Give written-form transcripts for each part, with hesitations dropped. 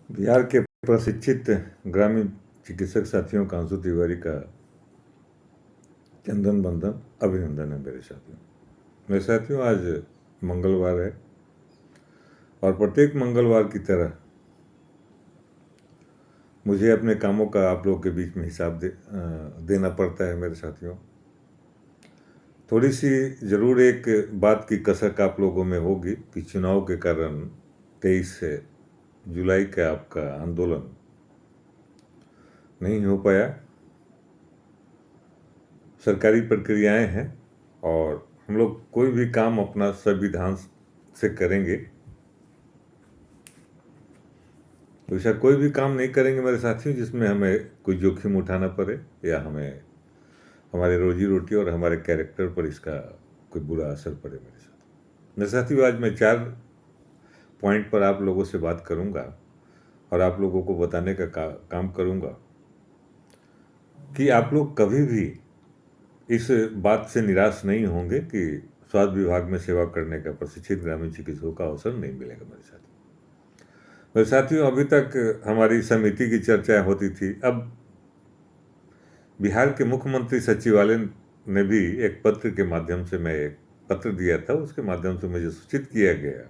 बिहार के प्रशिक्षित ग्रामीण चिकित्सक साथियों कांसू तिवारी का चंदन बंदन अभिनंदन है मेरे साथियों। मेरे साथियों, आज मंगलवार है और प्रत्येक मंगलवार की तरह मुझे अपने कामों का आप लोगों के बीच में हिसाब देना पड़ता है मेरे साथियों। थोड़ी सी ज़रूर एक बात की कसक आप लोगों में होगी कि चुनाव के कारण 23 जुलाई का आपका आंदोलन नहीं हो पाया। सरकारी प्रक्रियाएं हैं और हम लोग कोई भी काम अपना संविधान से करेंगे। तो ऐसा कोई भी काम नहीं करेंगे मेरे साथियों जिसमें हमें कोई जोखिम उठाना पड़े या हमें हमारे रोजी रोटी और हमारे कैरेक्टर पर इसका कोई बुरा असर पड़े। मेरे साथियों, आज मैं 4 पॉइंट पर आप लोगों से बात करूंगा और आप लोगों को बताने का काम करूंगा कि आप लोग कभी भी इस बात से निराश नहीं होंगे कि स्वास्थ्य विभाग में सेवा करने का प्रशिक्षित ग्रामीण चिकित्सकों का अवसर नहीं मिलेगा। मेरे साथियों, अभी तक हमारी समिति की चर्चा होती थी। अब बिहार के मुख्यमंत्री सचिवालय ने भी एक पत्र के माध्यम से, मैं एक पत्र दिया था, उसके माध्यम से मुझे सूचित किया गया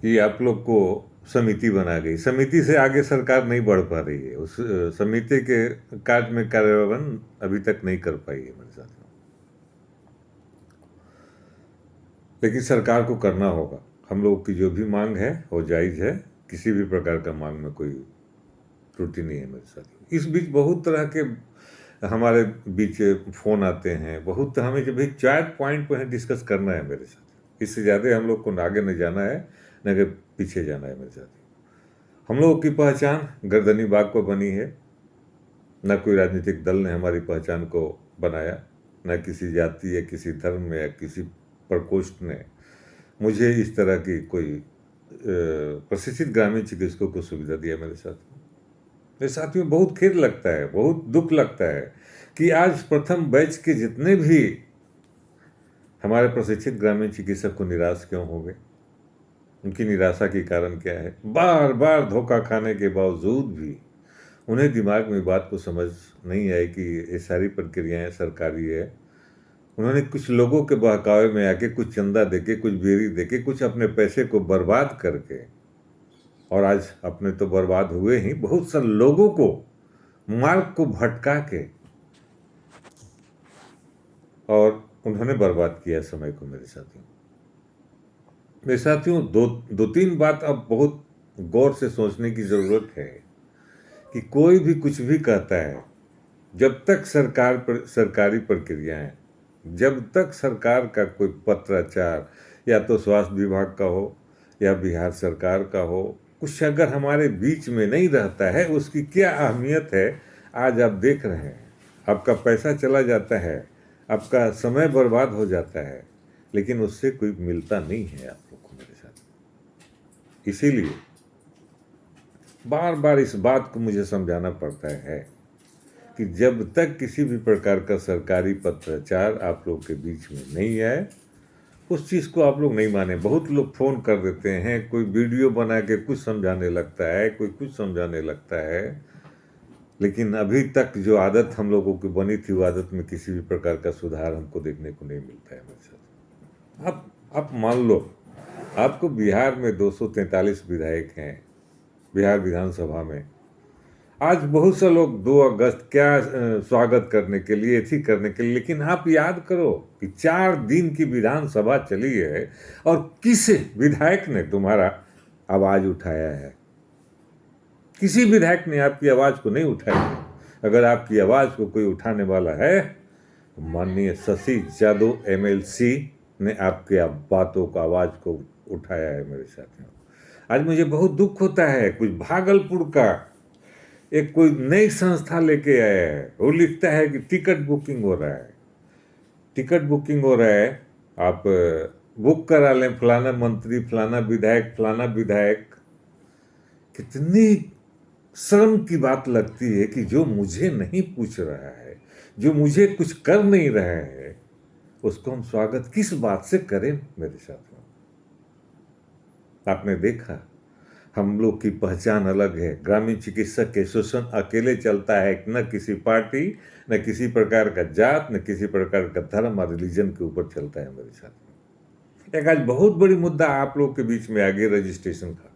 कि आप लोग को समिति बना गई। समिति से आगे सरकार नहीं बढ़ पा रही है। उस समिति के कार्य में कार्यान्वयन अभी तक नहीं कर पाई है मेरे साथियों, लेकिन सरकार को करना होगा। हम लोगों की जो भी मांग है वो जायज़ है, किसी भी प्रकार का मांग में कोई त्रुटि नहीं है मेरे साथियों। इस बीच बहुत तरह के हमारे बीच फ़ोन आते हैं, बहुत हमें जब भी 4 पॉइंट पर डिस्कस करना है मेरे साथियों। इससे ज़्यादा हम लोग को आगे नहीं जाना है, न कि पीछे जाना है मेरे साथियों। हम लोगों की पहचान गर्दनी बाग पर बनी है, न कोई राजनीतिक दल ने हमारी पहचान को बनाया, न किसी जाति या किसी धर्म या किसी प्रकोष्ठ ने मुझे इस तरह की कोई प्रशिक्षित ग्रामीण चिकित्सकों को सुविधा दिया। मेरे साथियों, बहुत खेद लगता है, बहुत दुख लगता है कि आज प्रथम बैच के जितने भी हमारे प्रशिक्षित ग्रामीण चिकित्सक को निराश क्यों हो गए। उनकी निराशा के कारण क्या है? बार बार धोखा खाने के बावजूद भी उन्हें दिमाग में बात को समझ नहीं आई कि ये सारी प्रक्रियाएं सरकारी है। उन्होंने कुछ लोगों के बहकावे में आके, कुछ चंदा देके, कुछ बेरी देके, कुछ अपने पैसे को बर्बाद करके, और आज अपने तो बर्बाद हुए ही, बहुत सारे लोगों को मार्ग को भटका के और उन्होंने बर्बाद किया समय को। मेरे साथियों, दो तीन बात अब बहुत गौर से सोचने की ज़रूरत है कि कोई भी कुछ भी कहता है, जब तक सरकारी प्रक्रियाएं, जब तक सरकार का कोई पत्राचार या तो स्वास्थ्य विभाग का हो या बिहार सरकार का हो, कुछ अगर हमारे बीच में नहीं रहता है, उसकी क्या अहमियत है आज आप देख रहे हैं। आपका पैसा चला जाता है, आपका समय बर्बाद हो जाता है, लेकिन उससे कोई मिलता नहीं है आप लोग को मेरे साथ। इसीलिए बार बार इस बात को मुझे समझाना पड़ता है कि जब तक किसी भी प्रकार का सरकारी पत्राचार आप लोग के बीच में नहीं आए, उस चीज़ को आप लोग नहीं माने। बहुत लोग फ़ोन कर देते हैं, कोई वीडियो बना के कुछ समझाने लगता है, कोई कुछ समझाने लगता है, लेकिन अभी तक जो आदत हम लोगों की बनी थी, वो आदत में किसी भी प्रकार का सुधार हमको देखने को नहीं मिलता है मेरे साथ। आप मान लो आपको बिहार में 243 विधायक हैं, बिहार विधानसभा में। आज बहुत से लोग 2 अगस्त क्या स्वागत करने के लिए, थी करने के लिए, लेकिन आप याद करो कि 4 दिन की विधानसभा चली है और किस विधायक ने तुम्हारा आवाज़ उठाया है? किसी विधायक ने आपकी आवाज़ को नहीं उठाई है। अगर आपकी आवाज़ को कोई उठाने वाला है तो माननीय शशि यादव MLC ने आपके बातों का आवाज़ को उठाया है मेरे साथियों। आज मुझे बहुत दुख होता है, कुछ भागलपुर का एक कोई नई संस्था लेके आया है, वो लिखता है कि टिकट बुकिंग हो रहा है, टिकट बुकिंग हो रहा है, आप बुक करा लें, फलाना मंत्री, फलाना विधायक, फलाना विधायक। कितनी शर्म की बात लगती है कि जो मुझे नहीं पूछ रहा है, जो मुझे कुछ कर नहीं रहा है उसको हम स्वागत किस बात से करें मेरे साथियों? आपने देखा हम लोग की पहचान अलग है। ग्रामीण चिकित्सक एसोसिएशन अकेले चलता है, न किसी पार्टी, न किसी प्रकार का जात, न किसी प्रकार का धर्म और रिलीजन के ऊपर चलता है मेरे साथ। एक आज बहुत बड़ी मुद्दा आप लोग के बीच में आ गया रजिस्ट्रेशन का।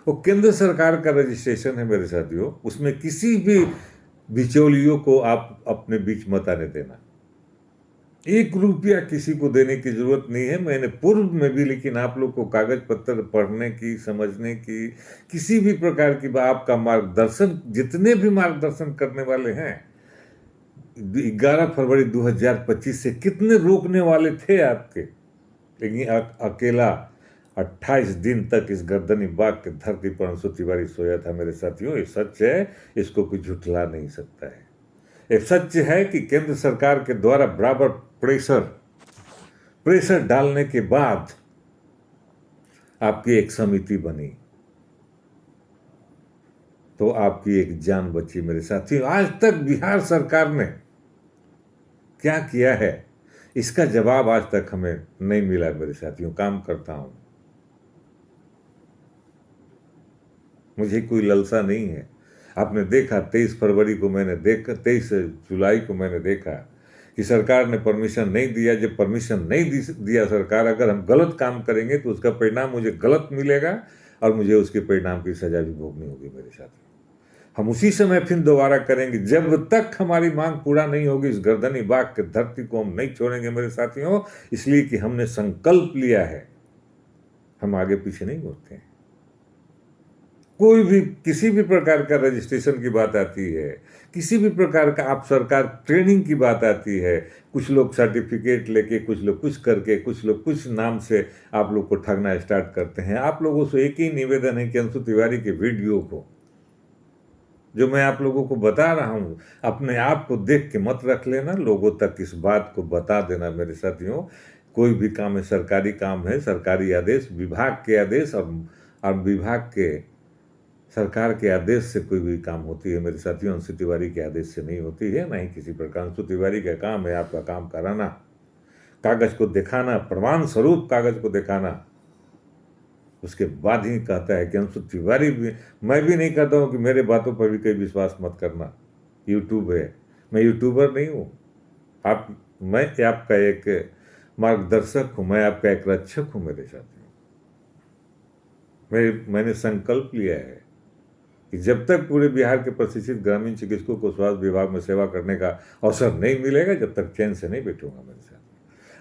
वो केंद्र सरकार का रजिस्ट्रेशन है मेरे साथियों, उसमें किसी भी बिचौलियों को आप अपने बीच मत आने देना। 1 रुपया किसी को देने की जरूरत नहीं है। मैंने पूर्व में भी, लेकिन आप लोग को कागज पत्र पढ़ने की, समझने की, किसी भी प्रकार की आपका मार्गदर्शन, जितने भी मार्गदर्शन करने वाले हैं, 11 फरवरी 2025 से कितने रोकने वाले थे आपके, लेकिन अकेला 28 दिन तक इस गर्दनी बाग के धरती पर अंशु तिवारी सोया था मेरे साथियों। ये सच है, इसको कोई झुठला नहीं सकता है। ये सच है कि केंद्र सरकार के द्वारा बराबर प्रेशर डालने के बाद आपकी एक समिति बनी तो आपकी एक जान बची मेरे साथियों। आज तक बिहार सरकार ने क्या किया है इसका जवाब आज तक हमें नहीं मिला मेरे साथियों। काम करता हूं, मुझे कोई ललसा नहीं है। आपने देखा 23 फरवरी को मैंने देखा, 23 जुलाई को मैंने देखा कि सरकार ने परमिशन नहीं दिया। जब परमिशन नहीं दिया सरकार, अगर हम गलत काम करेंगे तो उसका परिणाम मुझे गलत मिलेगा और मुझे उसके परिणाम की सजा भी भोगनी होगी मेरे साथ। हम उसी समय फिर दोबारा करेंगे। जब तक हमारी मांग पूरा नहीं होगी इस गर्दनी बाग के धरती को हम नहीं छोड़ेंगे मेरे साथियों, इसलिए कि हमने संकल्प लिया है। हम आगे पीछे नहीं मुड़ते हैं। कोई भी किसी भी प्रकार का रजिस्ट्रेशन की बात आती है, किसी भी प्रकार का आप सरकार ट्रेनिंग की बात आती है, कुछ लोग सर्टिफिकेट लेके, कुछ लोग कुछ करके, कुछ लोग कुछ नाम से आप लोग को ठगना स्टार्ट करते हैं। आप लोगों से एक ही निवेदन है कि अंशु तिवारी के वीडियो को, जो मैं आप लोगों को बता रहा हूँ, अपने आप को देख के मत रख लेना, लोगों तक इस बात को बता देना मेरे साथियों। कोई भी काम है, सरकारी काम है, सरकारी आदेश, विभाग के आदेश और विभाग के सरकार के आदेश से कोई भी काम होती है मेरे साथियों, अंशु तिवारी के आदेश से नहीं होती है, ना ही किसी प्रकार। अंशु तिवारी का काम है आपका काम कराना, कागज को दिखाना, प्रमाण स्वरूप कागज को दिखाना। उसके बाद ही कहता है कि अंशु तिवारी भी, मैं भी नहीं कहता हूँ कि मेरे बातों पर भी कोई विश्वास मत करना। यूट्यूब है, मैं यूट्यूबर नहीं हूँ। मैं आपका एक मार्गदर्शक हूँ, मैं आपका एक रक्षक हूँ मेरे साथियों। मैंने संकल्प लिया है कि जब तक पूरे बिहार के प्रशिक्षित ग्रामीण चिकित्सकों को स्वास्थ्य विभाग में सेवा करने का अवसर नहीं मिलेगा, जब तक चैन से नहीं बैठूंगा मेरे साथ।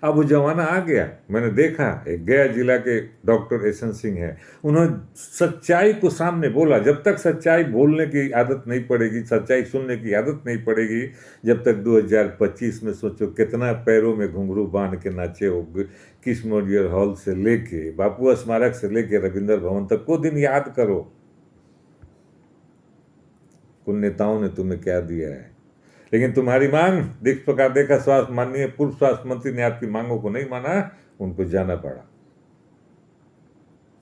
अब वो जमाना आ गया। मैंने देखा एक गया जिला के डॉक्टर एसन सिंह है, उन्होंने सच्चाई को सामने बोला। जब तक सच्चाई बोलने की आदत नहीं पड़ेगी, सच्चाई सुनने की आदत नहीं पड़ेगी, जब तक 2025 में सोचो कितना पैरों में घुंघरू बांध के नाचे हो, किस मेमोरियल हॉल से लेके बापू स्मारक से लेके रविंद्र भवन तक, को दिन याद करो उन नेताओं ने तुम्हें क्या दिया है। लेकिन तुम्हारी मांग जिस प्रकार देखा, स्वास्थ्य माननीय पूर्व स्वास्थ्य मंत्री ने आपकी मांगों को नहीं माना, उनको जाना पड़ा।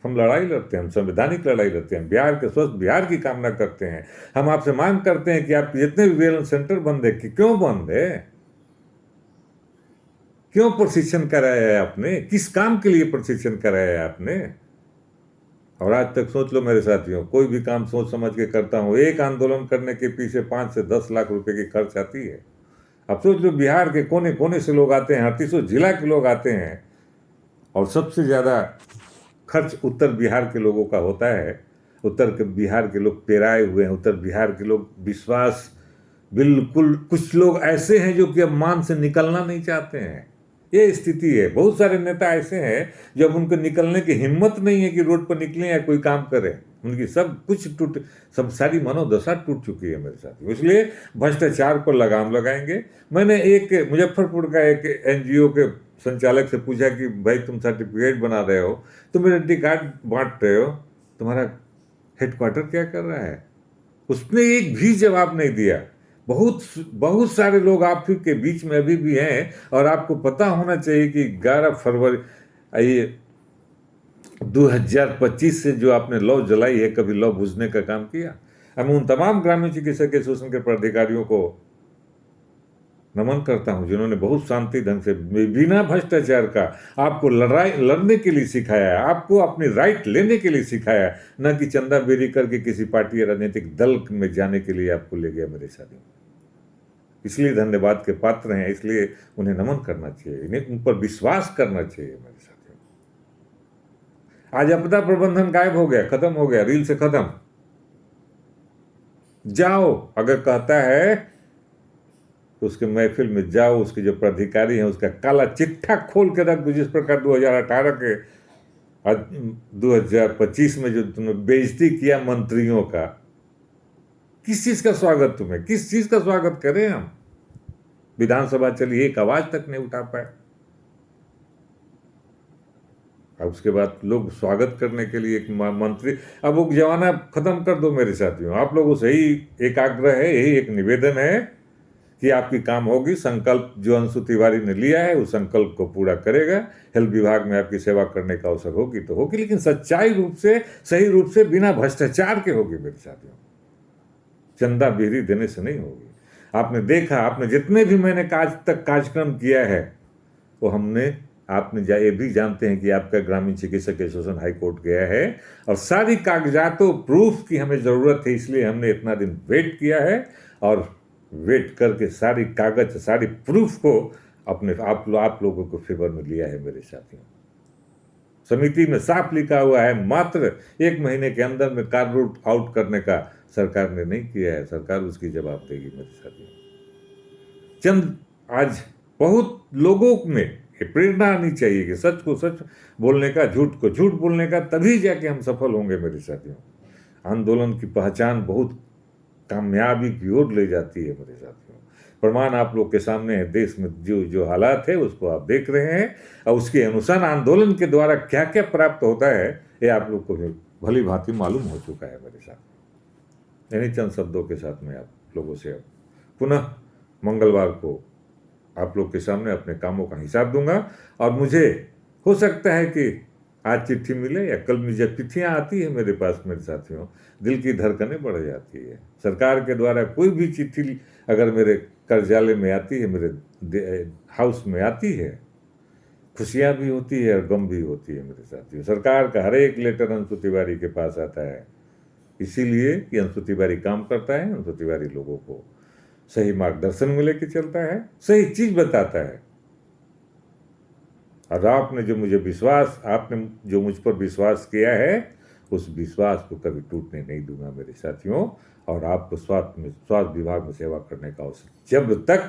हम लड़ाई लड़ते हैं, हम संवैधानिक लड़ाई लड़ते हैं, बिहार के स्वस्थ बिहार की कामना करते हैं। हम आपसे मांग करते हैं कि आप जितने भी वेलनेस सेंटर बंद है, कि क्यों बंद है, क्यों प्रशिक्षण कराया है आपने, किस काम के लिए प्रशिक्षण कराया है आपने। और आज तक सोच लो मेरे साथियों, कोई भी काम सोच समझ के करता हूँ। एक आंदोलन करने के पीछे 5 से 10 लाख रुपए की खर्च आती है। अब सोच लो बिहार के कोने कोने से लोग आते हैं, 38 जिला के लोग आते हैं, और सबसे ज़्यादा खर्च उत्तर बिहार के लोगों का होता है। उत्तर के बिहार के लोग पेराए हुए हैं, उत्तर बिहार के लोग विश्वास बिल्कुल, कुछ लोग ऐसे हैं जो कि अब मान से निकलना नहीं चाहते हैं। ये स्थिति है। बहुत सारे नेता ऐसे हैं जब उनको निकलने की हिम्मत नहीं है कि रोड पर निकलें या कोई काम करें, उनकी सब कुछ सब सारी मनोदशा टूट चुकी है मेरे साथ। इसलिए भ्रष्टाचार पर लगाम लगाएंगे। मैंने एक मुजफ्फरपुर का एक एनजीओ के संचालक से पूछा कि भाई तुम सर्टिफिकेट बना रहे हो, तुम आइडेंटिटी कार्ड बांट रहे हो, तुम्हारा हेडक्वार्टर क्या कर रहा है? उसने एक भी जवाब नहीं दिया। बहुत सारे लोग आप के बीच में अभी भी हैं, और आपको पता होना चाहिए कि 11 फरवरी 2025 से जो आपने लौ जलाई है, कभी लौ बुझने का काम किया? हम उन तमाम ग्रामीण चिकित्सक एसोसिएशन के पदाधिकारियों को नमन करता हूं जिन्होंने बहुत शांति ढंग से बिना भ्रष्टाचार का आपको लड़ने के लिए सिखाया है, आपको अपनी राइट लेने के लिए सिखाया है, न कि चंदा बेरी करके किसी पार्टी या राजनीतिक दल में जाने के लिए आपको ले गया मेरे साथियों। इसलिए धन्यवाद के पात्र हैं, इसलिए उन्हें नमन करना चाहिए, इन्हें उन पर विश्वास करना चाहिए मेरे साथियों। आज आपदा प्रबंधन गायब हो गया, खत्म हो गया, रील से खत्म। जाओ, अगर कहता है तो उसके महफिल में जाओ, उसके जो प्राधिकारी हैं उसका काला चिट्ठा खोल के रख दो। जिस प्रकार 2018 के 2025 में जो तुमने बेइज्जती किया मंत्रियों का, किस चीज का स्वागत, तुम्हें किस चीज का स्वागत करें हम? विधानसभा चली, एक आवाज तक नहीं उठा पाए। अब उसके बाद लोग स्वागत करने के लिए एक मंत्री, अब वो जमाना खत्म कर दो मेरे साथियों। आप लोगों से ही एक आग्रह है, यही एक निवेदन है कि आपकी काम होगी। संकल्प जो अंशु तिवारी ने लिया है उस संकल्प को पूरा करेगा। हेल्थ विभाग में आपकी सेवा करने का अवसर होगी तो होगी, लेकिन सच्चाई रूप से, सही रूप से, बिना भ्रष्टाचार के होगी मेरे साथियों। चंदा बेरी देने से नहीं होगी। आपने देखा, आपने जितने भी मैंने आज तक कार्यक्रम किया है वो हमने, आपने ये भी जानते हैं कि आपका ग्रामीण चिकित्सक एसोसिएशन हाई कोर्ट गया है और सारी कागजातों प्रूफ की हमें ज़रूरत है, इसलिए हमने इतना दिन वेट किया है और वेट करके सारी कागज, सारी प्रूफ को अपने आप लोगों को फेवर में लिया है मेरे साथियों। समिति में साफ लिखा हुआ है, मात्र 1 महीने के अंदर में कार रूट आउट करने का सरकार ने नहीं किया है। सरकार उसकी जवाब देगी मेरे साथियों। चंद आज बहुत लोगों में ये प्रेरणा आनी चाहिए कि सच को सच बोलने का, झूठ को झूठ बोलने का, तभी जाके हम सफल होंगे मेरे साथियों। आंदोलन की पहचान बहुत कामयाबी की ओर ले जाती है मेरे साथियों। प्रमाण आप लोग के सामने है, देश में जो जो हालात है उसको आप देख रहे हैं और उसके अनुसार आंदोलन के द्वारा क्या क्या प्राप्त होता है ये आप लोग को भली भांति मालूम हो चुका है मेरे साथ। इन्हीं चंद शब्दों के साथ में आप लोगों से पुनः मंगलवार को आप लोग के सामने अपने कामों का हिसाब दूंगा। और मुझे हो सकता है कि आज चिट्ठी मिले या कल में, जब चिट्ठियाँ आती है मेरे पास मेरे साथियों, दिल की धड़कनें बढ़ जाती है। सरकार के द्वारा कोई भी चिट्ठी अगर मेरे कार्यालय में आती है, मेरे हाउस में आती है, खुशियाँ भी होती है और गम भी होती है मेरे साथियों। सरकार का हर एक लेटर अंशु तिवारी के पास आता है, इसीलिए कि अंशु तिवारी काम करता है, अंशु तिवारी लोगों को सही मार्गदर्शन में लेके चलता है, सही चीज बताता है। और आपने जो मुझे विश्वास, आपने जो मुझ पर विश्वास किया है, उस विश्वास को कभी टूटने नहीं दूंगा मेरे साथियों। और आपको स्वास्थ्य विभाग में सेवा करने का अवसर जब तक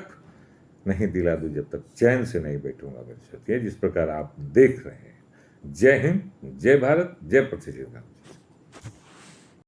नहीं दिला दूं, जब तक चैन से नहीं बैठूंगा मेरे साथियों, जिस प्रकार आप देख रहे हैं। जय हिंद, जय भारत, जय प्रतिष्ठित।